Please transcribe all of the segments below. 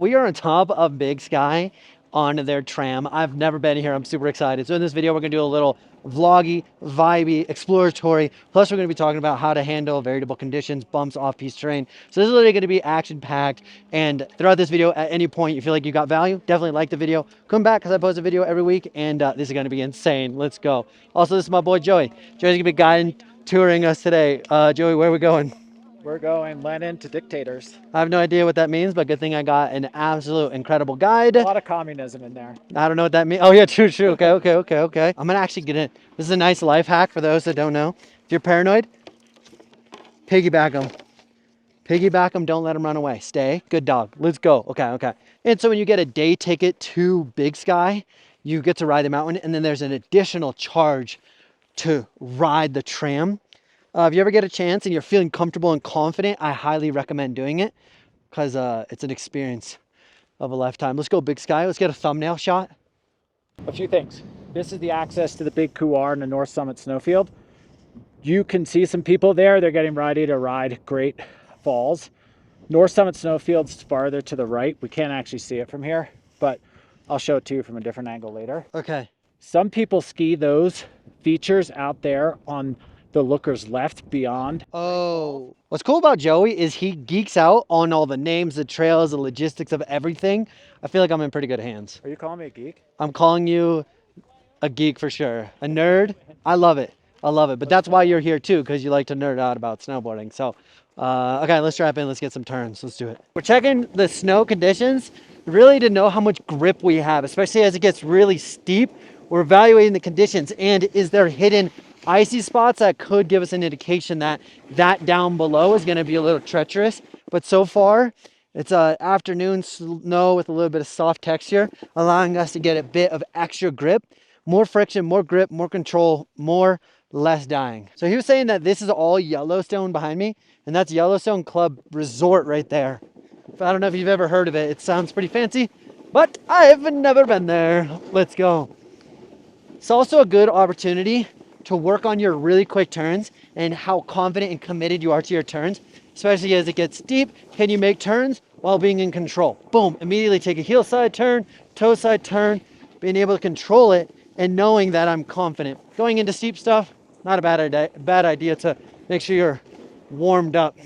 We are on top of Big Sky on their tram. I've never been here. I'm super excited. So in this video, we're gonna do a little vloggy, vibey, exploratory. Plus, we're gonna be talking about how to handle variable conditions, bumps, off-piste terrain. So this is literally gonna be action-packed. And throughout this video, at any point you feel like you got value, definitely like the video. Come back because I post a video every week, and this is gonna be insane. Let's go. Also, this is my boy Joey. Joey's gonna be guiding, touring us today. Joey, where are we going? We're going Lenin to dictators. I have no idea what that means, but good thing I got an absolute incredible guide. A lot of communism in there. I don't know what that means. Oh yeah, true. Okay. I'm gonna actually get in. This is a nice life hack for those that don't know. If you're paranoid, piggyback them. Piggyback them, don't let them run away. Stay, good dog. Let's go. Okay. And so when you get a day ticket to Big Sky, you get to ride the mountain, and then there's an additional charge to ride the tram. If you ever get a chance and you're feeling comfortable and confident, I highly recommend doing it because it's an experience of a lifetime. Let's go Big Sky. Let's get a thumbnail shot. A few things. This is the access to the big couloir in the North Summit snowfield. You can see some people there. They're getting ready to ride Great Falls. North Summit snowfield's farther to the right. We can't actually see it from here, but I'll show it to you from a different angle later. Okay. Some people ski those features out there on the looker's left beyond. Oh, what's cool about Joey is he geeks out on all the names, the trails, the logistics of everything. I feel like I'm in pretty good hands. Are you calling me a geek? I'm calling you a geek for sure. A nerd. I love it. But that's why you're here too, because you like to nerd out about snowboarding. So, okay, let's strap in. Let's get some turns. Let's do it. We're checking the snow conditions really to know how much grip we have, especially as it gets really steep. We're evaluating the conditions, and is there hidden icy spots that could give us an indication that down below is going to be a little treacherous. But so far, it's afternoon snow with a little bit of soft texture, allowing us to get a bit of extra grip, more friction, more grip, more control, less dying. So he was saying that this is all Yellowstone behind me, and that's Yellowstone Club Resort right there. I don't know if you've ever heard of it. It sounds pretty fancy, but I've never been there. Let's go. It's also a good opportunity to work on your really quick turns and how confident and committed you are to your turns, especially as it gets steep. Can you make turns while being in control? Boom, immediately take a heel side turn, toe side turn, being able to control it and knowing that I'm confident. Going into steep stuff, not a bad idea to make sure you're warmed up.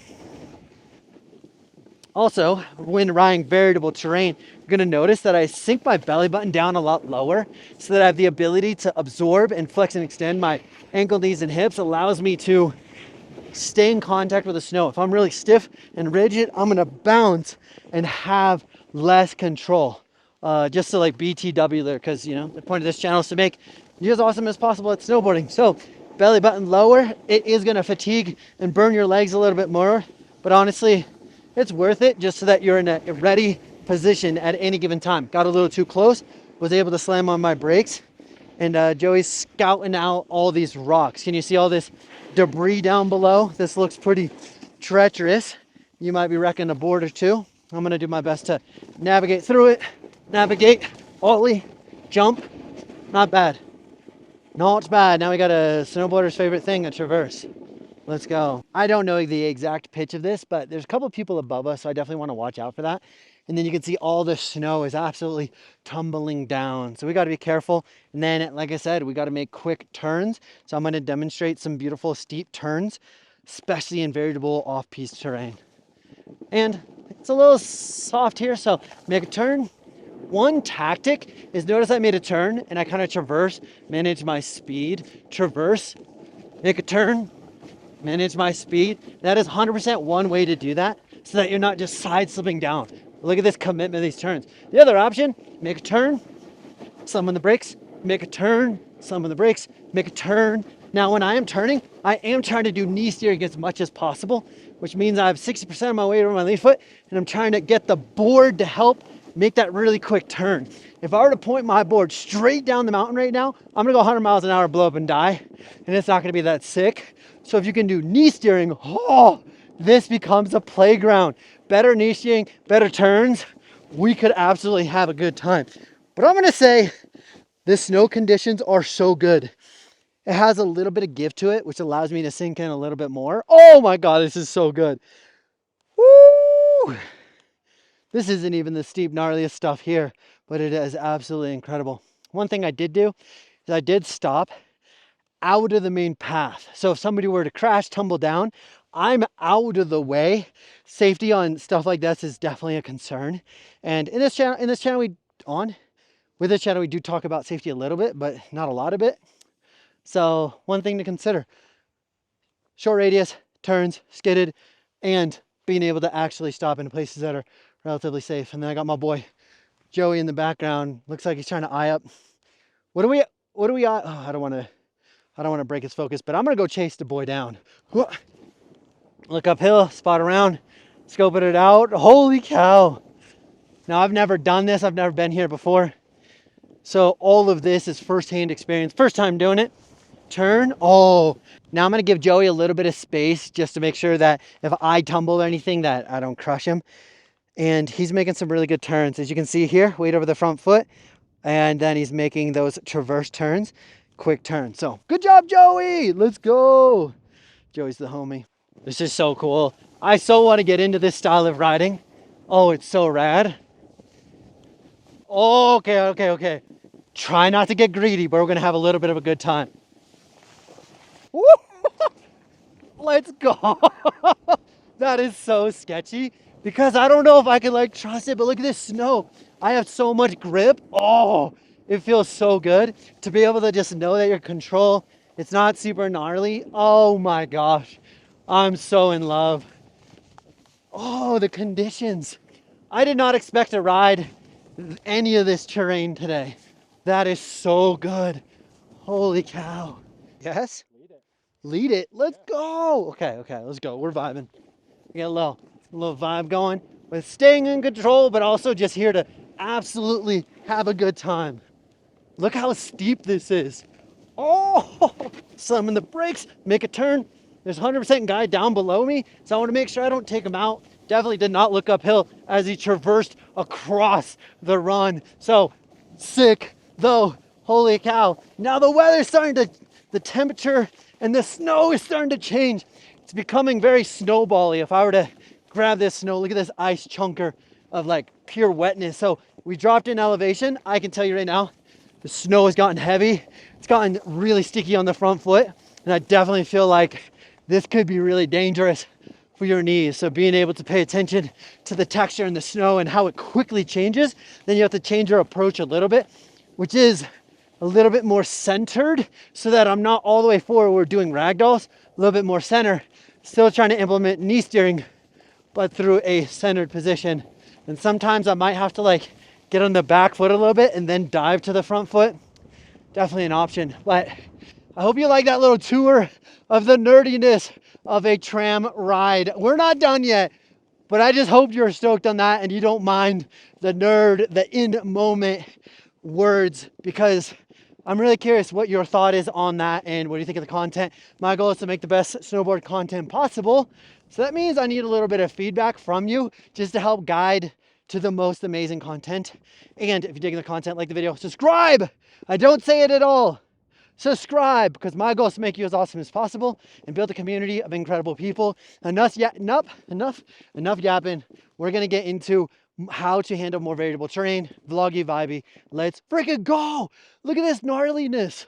Also, when riding variable terrain, you're gonna notice that I sink my belly button down a lot lower so that I have the ability to absorb and flex and extend my ankle, knees, and hips. Allows me to stay in contact with the snow. If I'm really stiff and rigid, I'm gonna bounce and have less control. Just to like BTW there, because you know, the point of this channel is to make you as awesome as possible at snowboarding. So belly button lower, it is gonna fatigue and burn your legs a little bit more, but honestly, it's worth it just so that you're in a ready position at any given time. Got a little too close, was able to slam on my brakes, and Joey's scouting out all these rocks. Can you see all this debris down below? This looks pretty treacherous. You might be wrecking a board or two. I'm gonna do my best to navigate through it. Navigate, ollie, jump. Not bad. Not bad. Now we got a snowboarder's favorite thing, a traverse. Let's go. I don't know the exact pitch of this, but there's a couple of people above us, so I definitely want to watch out for that. And then you can see all the snow is absolutely tumbling down. So we got to be careful. And then, like I said, we got to make quick turns. So I'm going to demonstrate some beautiful steep turns, especially in variable off-piste terrain. And it's a little soft here, so make a turn. One tactic is, notice I made a turn and I kind of traverse, manage my speed, traverse, make a turn, manage my speed. That is 100% one way to do that so that you're not just side slipping down. Look at this commitment of these turns. The other option, make a turn, slam on the brakes, make a turn, slam on the brakes, make a turn. Now when I am turning, I am trying to do knee steering as much as possible, which means I have 60% of my weight over my lead foot, and I'm trying to get the board to help make that really quick turn. If I were to point my board straight down the mountain right now, I'm gonna go 100 miles an hour, blow up and die, and it's not gonna be that sick. So if you can do knee steering, oh, this becomes a playground. Better knee steering, better turns, we could absolutely have a good time. But I'm gonna say the snow conditions are so good. It has a little bit of give to it, which allows me to sink in a little bit more. Oh my God, this is so good. Woo! This isn't even the steep, gnarliest stuff here, but it is absolutely incredible. One thing I did do is I did stop out of the main path. So if somebody were to crash, tumble down, I'm out of the way. Safety on stuff like this is definitely a concern. And in this channel, with this channel, we do talk about safety a little bit, but not a lot of it. So one thing to consider: short radius, turns, skidded, and being able to actually stop in places that are relatively safe. And then I got my boy Joey in the background. Looks like he's trying to eye up. What do we oh, I don't want to break his focus, but I'm gonna go chase the boy down. Look uphill, spot around, scoping it out. Holy cow. Now I've never done this. I've never been here before. So all of this is firsthand experience. First time doing it. Turn. Oh, now I'm gonna give Joey a little bit of space just to make sure that if I tumble or anything that I don't crush him. And he's making some really good turns. As you can see here, weight over the front foot. And then he's making those traverse turns, quick turns. So good job, Joey. Let's go. Joey's the homie. This is so cool. I so want to get into this style of riding. Oh, it's so rad. Oh, okay. Try not to get greedy, but we're going to have a little bit of a good time. Woo! Let's go. That is so sketchy because I don't know if I can like trust it, but look at this snow. I have so much grip. Oh, it feels so good to be able to just know that you're in control. It's not super gnarly. Oh my gosh. I'm so in love. Oh, the conditions. I did not expect to ride any of this terrain today. That is so good. Holy cow. Yes? Lead it. Let's go. Okay, let's go. We're vibing. We got a little vibe going with staying in control, but also just here to absolutely have a good time. Look how steep this is. Oh, slamming the brakes, make a turn. There's 100% guy down below me, so I want to make sure I don't take him out. Definitely did not look uphill as he traversed across the run. So sick though. Holy cow. Now the weather's starting to, the temperature and the snow is starting to change. It's becoming very snowbally. If I were to grab this snow, look at this ice chunker of like pure wetness. So we dropped in elevation. I can tell you right now, the snow has gotten heavy. It's gotten really sticky on the front foot. And I definitely feel like this could be really dangerous for your knees. So being able to pay attention to the texture in the snow and how it quickly changes, then you have to change your approach a little bit, which is a little bit more centered so that I'm not all the way forward doing ragdolls, a little bit more center, still trying to implement knee steering, but through a centered position. And sometimes I might have to like get on the back foot a little bit and then dive to the front foot. Definitely an option. But I hope you like that little tour of the nerdiness of a tram ride. We're not done yet, but I just hope you're stoked on that and you don't mind the nerd, the in-moment words, because I'm really curious what your thought is on that and what do you think of the content. My goal is to make the best snowboard content possible. So that means I need a little bit of feedback from you just to help guide to the most amazing content. And if you're digging the content, like the video, subscribe. I don't say it at all. Subscribe, because my goal is to make you as awesome as possible and build a community of incredible people. Enough yapping. We're going to get into how to handle more variable terrain, vloggy, vibey. Let's freaking go. Look at this gnarliness.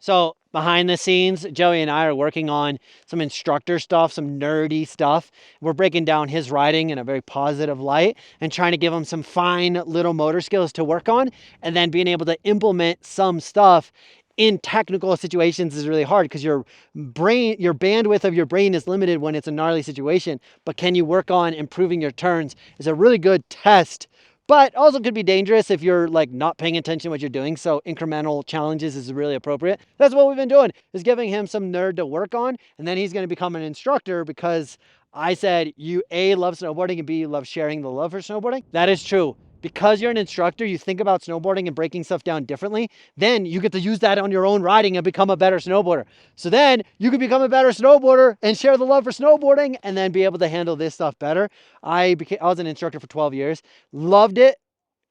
So behind the scenes, Joey and I are working on some instructor stuff, some nerdy stuff. We're breaking down his riding in a very positive light and trying to give him some fine little motor skills to work on, and then being able to implement some stuff in technical situations is really hard because your bandwidth of your brain is limited when it's a gnarly situation. But can you work on improving your turns is a really good test, but also could be dangerous if you're like not paying attention to what you're doing. So incremental challenges is really appropriate. That's what we've been doing, is giving him some nerd to work on, and then he's going to become an instructor because I said you A, love snowboarding, and B, you love sharing the love for snowboarding. That is true. Because you're an instructor, you think about snowboarding and breaking stuff down differently, then you get to use that on your own riding and become a better snowboarder. So then you can become a better snowboarder and share the love for snowboarding and then be able to handle this stuff better. I was an instructor for 12 years, loved it,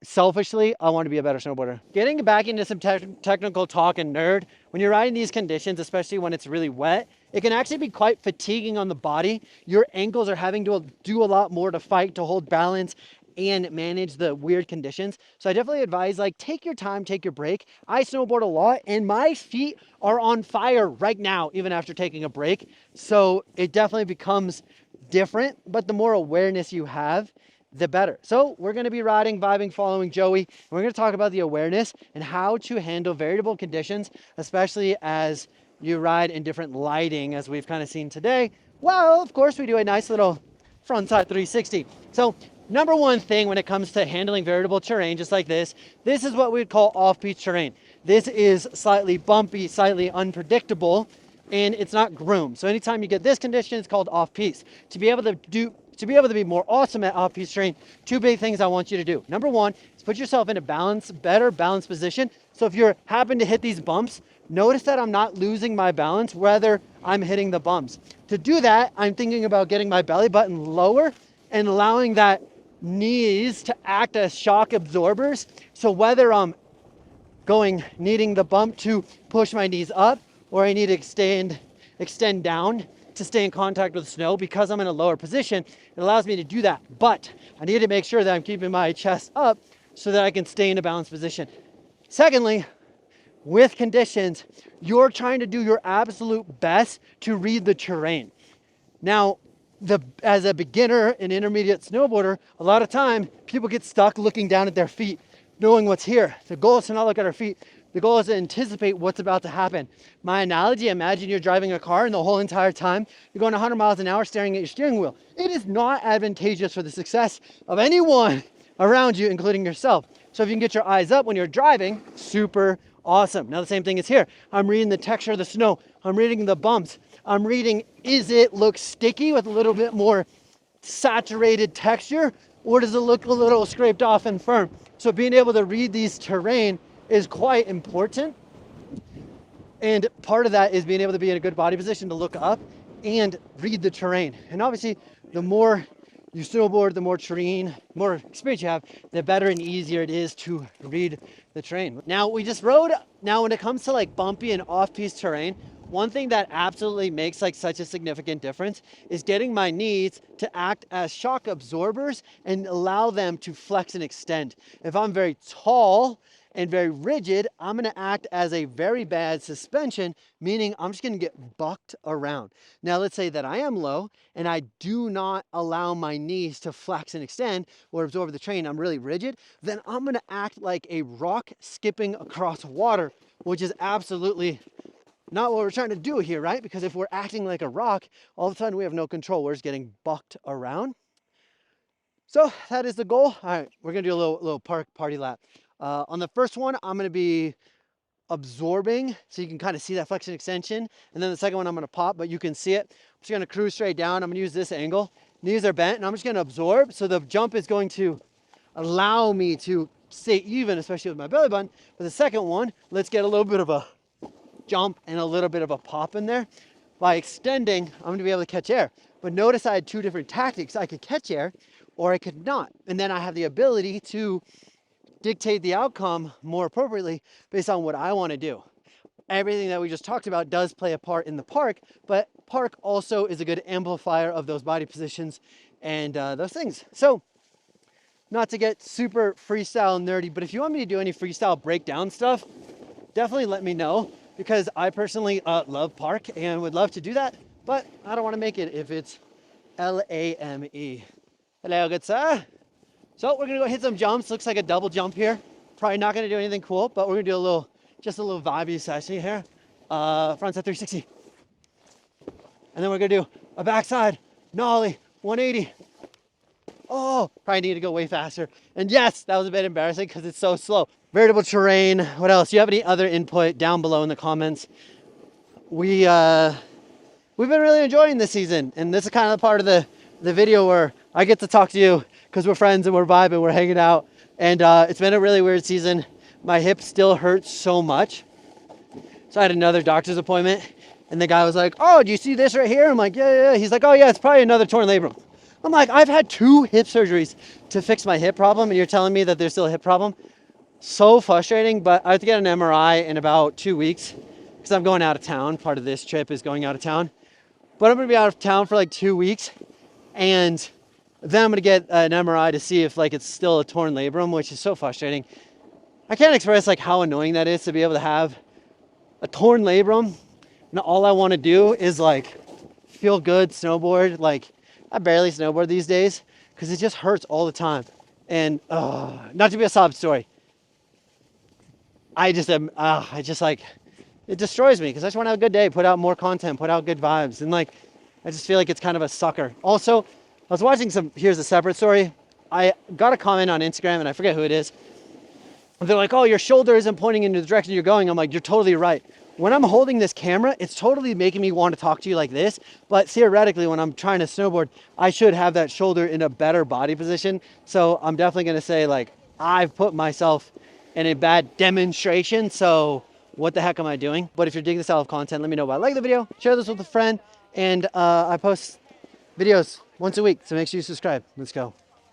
selfishly, I want to be a better snowboarder. Getting back into some technical talk and nerd, when you're riding these conditions, especially when it's really wet, it can actually be quite fatiguing on the body. Your ankles are having to do a lot more to fight, to hold balance and manage the weird conditions. So I definitely advise, like, take your time, take your break. I snowboard a lot and my feet are on fire right now, even after taking a break. So it definitely becomes different, but the more awareness you have, the better. So we're going to be riding, vibing, following Joey, and we're going to talk about the awareness and how to handle variable conditions, especially as you ride in different lighting, as we've kind of seen today. Well, of course, we do a nice little frontside 360. So number one thing when it comes to handling variable terrain, just like this is what we'd call off-piste terrain. This is slightly bumpy, slightly unpredictable, and it's not groomed. So anytime you get this condition, it's called off-piste. To be able to be more awesome at off-piste terrain, two big things I want you to do. Number one is put yourself in a better balanced position. So if you're happen to hit these bumps, notice that I'm not losing my balance, whether I'm hitting the bumps. To do that, I'm thinking about getting my belly button lower and allowing that knees to act as shock absorbers. So whether I'm needing the bump to push my knees up, or I need to extend down to stay in contact with snow, because I'm in a lower position, it allows me to do that. But I need to make sure that I'm keeping my chest up so that I can stay in a balanced position. Secondly, with conditions, you're trying to do your absolute best to read the terrain. Now, as a beginner and intermediate snowboarder, a lot of time people get stuck looking down at their feet, knowing what's here. The goal is to not look at our feet. The goal is to anticipate what's about to happen. My analogy, imagine you're driving a car and the whole entire time you're going 100 miles an hour staring at your steering wheel. It is not advantageous for the success of anyone around you, including yourself. So if you can get your eyes up when you're driving, super awesome. Now the same thing is here. I'm reading the texture of the snow. I'm reading the bumps. I'm reading, is it look sticky with a little bit more saturated texture, or does it look a little scraped off and firm? So being able to read these terrain is quite important. And part of that is being able to be in a good body position to look up and read the terrain. And obviously, the more you snowboard, the more terrain, more experience you have, the better and easier it is to read the terrain. Now we just rode, now when it comes to like bumpy and off-piste terrain, one thing that absolutely makes like such a significant difference is getting my knees to act as shock absorbers and allow them to flex and extend. If I'm very tall and very rigid, I'm gonna act as a very bad suspension, meaning I'm just gonna get bucked around. Now let's say that I am low and I do not allow my knees to flex and extend or absorb the terrain, I'm really rigid, then I'm gonna act like a rock skipping across water, which is absolutely not what we're trying to do here, right? Because if we're acting like a rock, all of a sudden we have no control. We're just getting bucked around. So that is the goal. All right, we're gonna do a little party lap. On the first one, I'm gonna be absorbing, so you can kind of see that flexion extension. And then the second one, I'm gonna pop, but you can see it. I'm just gonna cruise straight down. I'm gonna use this angle. Knees are bent, and I'm just gonna absorb. So the jump is going to allow me to stay even, especially with my belly button. But the second one, let's get a little bit of a jump and a little bit of a pop in there. By extending, I'm gonna be able to catch air. But notice I had two different tactics. I could catch air or I could not. And then I have the ability to dictate the outcome more appropriately based on what I want to do. Everything that we just talked about does play a part in the park, but park also is a good amplifier of those body positions and those things. So not to get super freestyle nerdy, but if you want me to do any freestyle breakdown stuff, definitely let me know, because I personally love park and would love to do that, but I don't want to make it if it's L-A-M-E. Hello, good sir. So we're gonna go hit some jumps. Looks like a double jump here. Probably not gonna do anything cool, but we're gonna do just a little vibey session here. Frontside 360. And then we're gonna do a backside nollie 180. Oh, probably need to go way faster. And yes, that was a bit embarrassing because it's so slow. Variable terrain, what else? Do you have any other input down below in the comments? We've been really enjoying this season, and this is kind of the part of the video where I get to talk to you because we're friends and we're vibing, we're hanging out. And it's been a really weird season. My hip still hurts so much. So I had another doctor's appointment and the guy was like, oh, do you see this right here? I'm like, yeah. He's like, oh yeah, it's probably another torn labrum. I'm like, I've had 2 hip surgeries to fix my hip problem, and you're telling me that there's still a hip problem? So frustrating, but I have to get an MRI in about 2 weeks because I'm going out of town. Part of this trip is going out of town. But I'm gonna be out of town for like 2 weeks, and then I'm gonna get an MRI to see if like it's still a torn labrum, which is so frustrating. I can't express like how annoying that is to be able to have a torn labrum, and all I want to do is like feel good, snowboard. Like I barely snowboard these days because it just hurts all the time. And not to be a sob story, I just am. I just like it destroys me because I just want to have a good day, put out more content, put out good vibes, and like I just feel like it's kind of a sucker. Also, I was watching some. Here's a separate story. I got a comment on Instagram, and I forget who it is. They're like, oh, your shoulder isn't pointing into the direction you're going. I'm like, you're totally right. When I'm holding this camera, it's totally making me want to talk to you like this. But theoretically, when I'm trying to snowboard, I should have that shoulder in a better body position. So I'm definitely going to say, like, I've put myself in a bad demonstration. So what the heck am I doing? But if you're digging this style of content, let me know by like the video, share this with a friend. And I post videos once a week. So make sure you subscribe. Let's go.